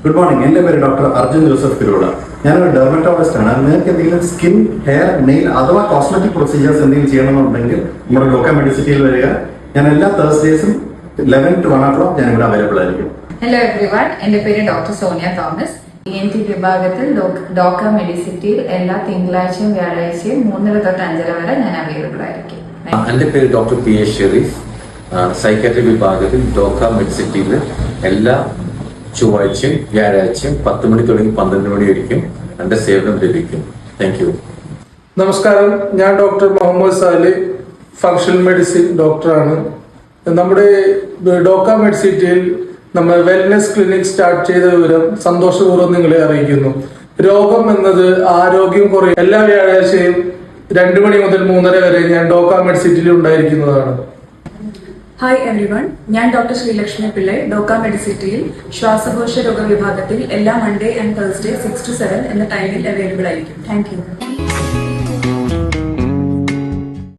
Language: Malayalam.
Good morning. എൻ്റെ പേര് ഡോക്ടർ അർജുൻ ജോസഫ് തിരുവിള. ഞാനൊരു ഡെർമറ്റോളജിസ്റ്റ് ആണ്. നിങ്ങൾക്ക് എന്തെങ്കിലും സ്കിൻ, ഹെയർ, നെയിൽ അഥവാ കോസ്മെറ്റിക് പ്രൊസീജിയേഴ്സ് എന്തെങ്കിലും ചെയ്യണമെന്നുണ്ടെങ്കിൽ നമ്മുടെ ലോക്ക മെഡിസിറ്റിയിൽ വരിക. ഞാൻ എല്ലാ തേഴ്സ്ഡേസും 11 to 1 o'clock ഞാൻ ഇവിടെ അവൈലബിൾ ആയിരിക്കും. ഹലോ എവ്രിവൺ, എൻ്റെ പേര് ഡോക്ടർ സോണിയ തോമസ്. ENT വിഭാഗത്തിൽ ഡോക്ക മെഡിസിറ്റിയിൽ എല്ലാ തിങ്കളാഴ്ചയും വ്യാഴാഴ്ചയും 3:30 to 5:30 വരെ ഞാൻ അവൈലബിൾ ആയിരിക്കും. എൻ്റെ പേര് doctor P S Shareef. Psychiatry വിഭാഗത്തിൽ ഡോക്ക മെഡിസിറ്റിയിൽ എല്ലാ ചൊവ്വാഴ്ചയും വ്യാഴാഴ്ചയും 10 മണി തുടങ്ങി 12 മണി വരെയും എൻ്റെ സേവനം ലഭിക്കും. Thank you. നമസ്കാരം, ഞാൻ doctor Muhammad Sali, functional medicine ഡോക്ടറാണ്. നമ്മുടെ ഡോക്ക മെഡിസിറ്റിയിൽ നമ്മൾ വെൽനെസ് ക്ലിനിക് സ്റ്റാർട്ട് ചെയ്ത വിവരം സന്തോഷപൂർവ്വം നിങ്ങളെ അറിയിക്കുന്നു. രോഗം എന്നത് ആരോഗ്യം കുറയും. എല്ലാ വ്യാഴാഴ്ചയും 2 മണി മുതൽ 3:30 വരെ ഞാൻ ഡോക്ക മെഡിസിറ്റിയിൽ ഉണ്ടായിരിക്കുന്നതാണ്. ഹായ് എവ്രിവൺ, ഞാൻ ഡോക്ടർ ശ്രീലക്ഷ്മി പിള്ളൈ, ഡോക്ക മെഡിസിറ്റിയിൽ ശ്വാസകോശ രോഗ വിഭാഗത്തിൽ എല്ലാ മൺഡേ ആൻഡ് തേഴ്സ്ഡേ 6 to 7 എന്ന ടൈമിൽ അവൈലബിൾ ആയിരിക്കും. Thank you.